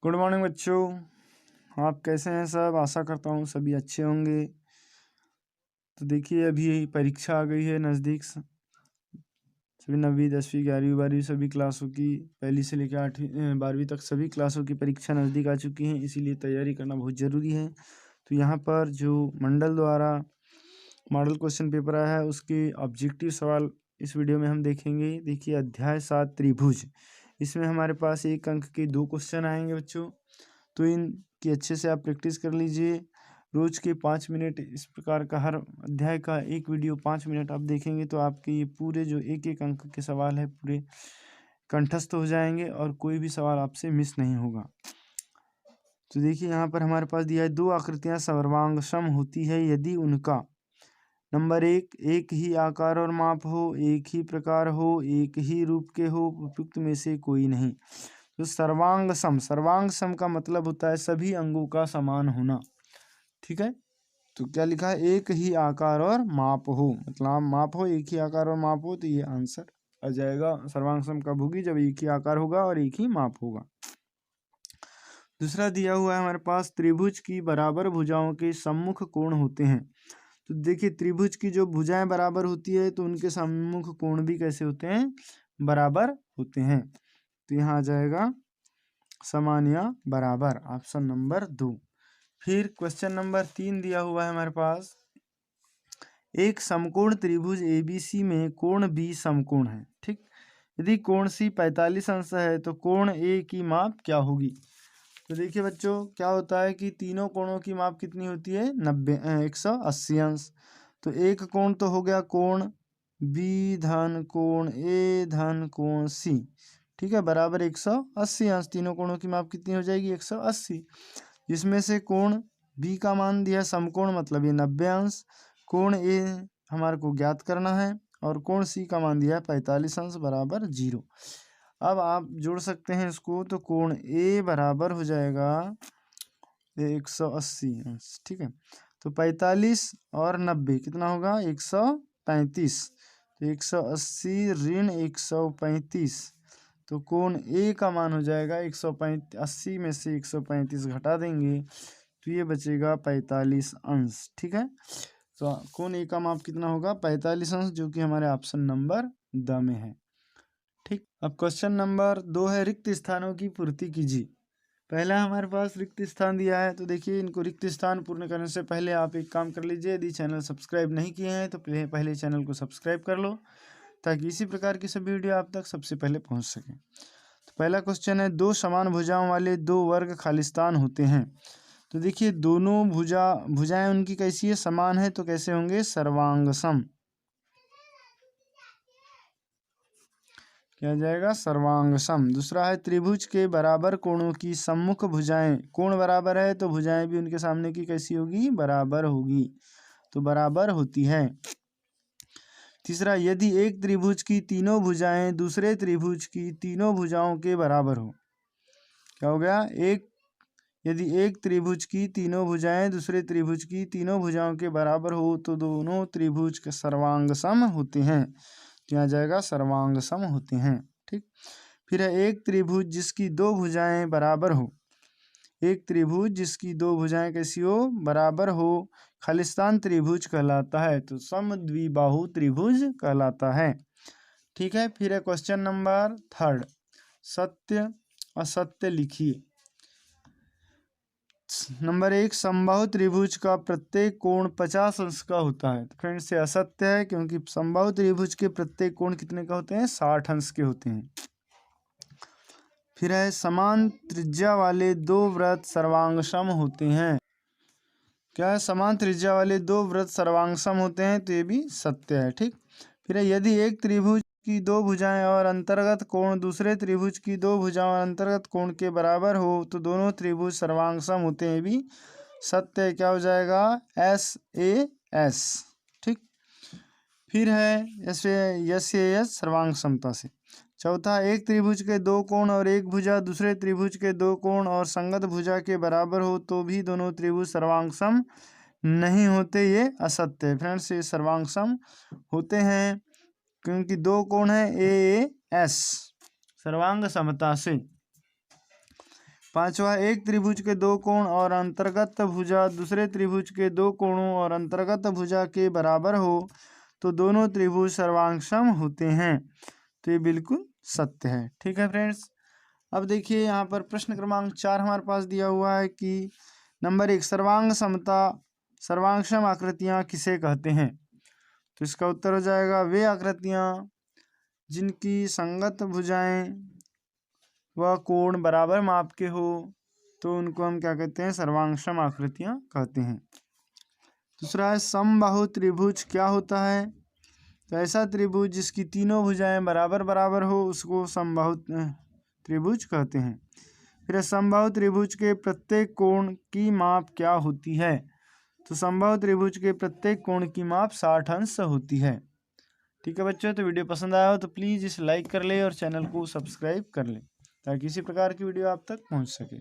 Good morning बच्चों, आप कैसे हैं सब। आशा करता हूँ सभी अच्छे होंगे। तो देखिए अभी परीक्षा आ गई है नज़दीक। सभी 9वीं 10वीं 11वीं 12वीं सभी क्लासों की, पहली से लेकर 8वीं 12वीं तक सभी क्लासों की परीक्षा नज़दीक आ चुकी हैं, इसीलिए तैयारी करना बहुत ज़रूरी है। तो यहाँ पर जो मंडल द्वारा मॉडल क्वेश्चन पेपर आया है उसके ऑब्जेक्टिव सवाल इस वीडियो में हम देखेंगे। देखिए अध्याय 7 त्रिभुज, इसमें हमारे पास 1 अंक के 2 क्वेश्चन आएंगे बच्चों। तो इनकी अच्छे से आप प्रैक्टिस कर लीजिए। रोज़ के 5 मिनट इस प्रकार का हर अध्याय का एक वीडियो 5 मिनट आप देखेंगे तो आपके ये पूरे जो एक एक अंक के सवाल है पूरे कंठस्थ हो जाएंगे और कोई भी सवाल आपसे मिस नहीं होगा। तो देखिए यहाँ पर हमारे पास दिया है 2 आकृतियाँ सर्वांगसम होती है यदि उनका नंबर 1 एक ही आकार और माप हो, एक ही प्रकार हो, एक ही रूप के हो, उपयुक्त में से कोई नहीं। तो सर्वांग सम का मतलब होता है सभी अंगों का समान होना। ठीक है, तो क्या लिखा है, एक ही आकार और माप हो, मतलब माप हो, एक ही आकार और माप हो, तो ये आंसर आ जाएगा। सर्वांग सम कब होगी, जब एक ही आकार होगा और एक ही माप होगा। दूसरा दिया हुआ है हमारे पास, त्रिभुज की बराबर भुजाओं के सम्मुख कोण होते हैं। तो देखिए त्रिभुज की जो भुजाएं बराबर होती है तो उनके सम्मुख कोण भी कैसे होते हैं, बराबर होते हैं। तो यहाँ आ जाएगा समान या बराबर, ऑप्शन नंबर 2। फिर क्वेश्चन नंबर 3 दिया हुआ है हमारे पास, एक समकोण त्रिभुज ABC में कोण B समकोण है। ठीक, यदि कोण C 45 अंश है तो कोण A की माप क्या होगी। तो देखिए बच्चों क्या होता है कि तीनों कोणों की माप कितनी होती है, 180 अंश। तो एक कोण तो हो गया कोण B धन कोण A धन कोण C, ठीक है, बराबर 180 अंश। तीनों कोणों की माप कितनी हो जाएगी, 180। जिसमें से कोण B का मान दिया समकोण, मतलब ये 90 अंश। कोण A हमारे को ज्ञात करना है और कोण C का मान दिया है 45 अंश बराबर 0। अब आप जोड़ सकते हैं इसको, तो कोण A बराबर हो जाएगा 180 अंश। ठीक है, तो 45 और 90 कितना होगा, 135। तो 180 ऋण 135, तो कोण A का मान हो जाएगा 180 में से 135 घटा देंगे तो ये बचेगा 45 अंश। ठीक है, तो कोण A का माप कितना होगा, 45 अंश, जो कि हमारे ऑप्शन नंबर द में है। ठीक, अब क्वेश्चन नंबर 2 है, रिक्त स्थानों की पूर्ति कीजिए। पहला हमारे पास रिक्त स्थान दिया है, तो देखिए इनको रिक्त स्थान पूर्ण करने से पहले आप एक काम कर लीजिए, यदि चैनल सब्सक्राइब नहीं किए हैं तो पहले चैनल को सब्सक्राइब कर लो ताकि इसी प्रकार की सभी वीडियो आप तक सबसे पहले पहुंच सके। तो पहला क्वेश्चन है, 2 समान भुजाओं वाले 2 वर्ग खालिस्तान होते हैं। तो देखिए दोनों भुजाएं उनकी कैसी है, समान है, तो कैसे होंगे, सर्वांगसम। क्या जाएगा, सर्वांगसम। दूसरा है, त्रिभुज के बराबर कोणों की सम्मुख भुजाएं, कोण बराबर है तो भुजाएं भी उनके सामने की कैसी होगी, बराबर होगी, तो बराबर होती है। तीसरा, यदि एक त्रिभुज की तीनों भुजाएं दूसरे त्रिभुज की तीनों भुजाओं के बराबर हो। क्या हो गया, यदि एक त्रिभुज की तीनों भुजाएं दूसरे त्रिभुज की तीनों भुजाओं के बराबर हो तो दोनों त्रिभुज के सर्वांगसम होते हैं। तो यहाँ जाएगा सर्वांगसम होते हैं। ठीक, फिर है, एक त्रिभुज जिसकी 2 भुजाएं बराबर हो, एक त्रिभुज जिसकी 2 भुजाएं कैसी हो, बराबर हो, खालिस्तान त्रिभुज कहलाता है, तो समद्विबाहु त्रिभुज कहलाता है। ठीक है, फिर है क्वेश्चन नंबर 3, सत्य असत्य लिखिए। नंबर 1, समबाहु त्रिभुज का प्रत्येक कोण 50 अंश का होता है। तो फ्रेंड्स ये असत्य है, क्योंकि समबाहु त्रिभुज के प्रत्येक कोण कितने का होते हैं, 60 अंश के होते हैं। फिर है, समान त्रिज्या वाले 2 वृत्त सर्वांगसम होते हैं। क्या है, समान त्रिज्या वाले 2 वृत्त सर्वांगसम होते हैं, तो ये भी सत्य है। ठीक, फिर है, यदि एक त्रिभुज की 2 भुजाएं और अंतर्गत कोण दूसरे त्रिभुज की 2 भुजाओं और अंतर्गत कोण के बराबर हो तो दोनों त्रिभुज सर्वांगसम होते हैं, भी सत्य है। क्या हो जाएगा, SAS। ठीक, फिर है यस सर्वांग समता से। चौथा, एक त्रिभुज के 2 कोण और एक भुजा दूसरे त्रिभुज के 2 कोण और संगत भुजा के बराबर हो तो भी दोनों त्रिभुज सर्वांगसम नहीं होते, ये असत्य है। फ्रेंड्स ये सर्वांगसम होते हैं क्योंकि 2 कोण है AS, सर्वांग समता से। 5वां, एक त्रिभुज के दो कोण और अंतर्गत भुजा दूसरे त्रिभुज के दो कोणों और अंतर्गत भुजा के बराबर हो तो दोनों त्रिभुज सर्वांगसम होते हैं। तो ये बिल्कुल सत्य है। ठीक है फ्रेंड्स, अब देखिए यहाँ पर प्रश्न क्रमांक 4 हमारे पास दिया हुआ है कि नंबर 1, सर्वांगसम आकृतियाँ किसे कहते हैं। तो इसका उत्तर हो जाएगा वे आकृतियाँ जिनकी संगत भुजाएं व कोण बराबर माप के हो तो उनको हम क्या कहते हैं, सर्वांगसम आकृतियाँ कहते हैं। दूसरा है समबाहु त्रिभुज क्या होता है। तो ऐसा त्रिभुज जिसकी तीनों भुजाएं बराबर बराबर हो उसको समबाहु त्रिभुज कहते हैं। फिर समबाहु त्रिभुज के प्रत्येक कोण की माप क्या होती है। तो समबाहु त्रिभुज के प्रत्येक कोण की माप 60 अंश होती है। ठीक है बच्चों, तो वीडियो पसंद आया हो तो प्लीज़ इसे लाइक कर ले और चैनल को सब्सक्राइब कर ले ताकि इसी प्रकार की वीडियो आप तक पहुंच सके।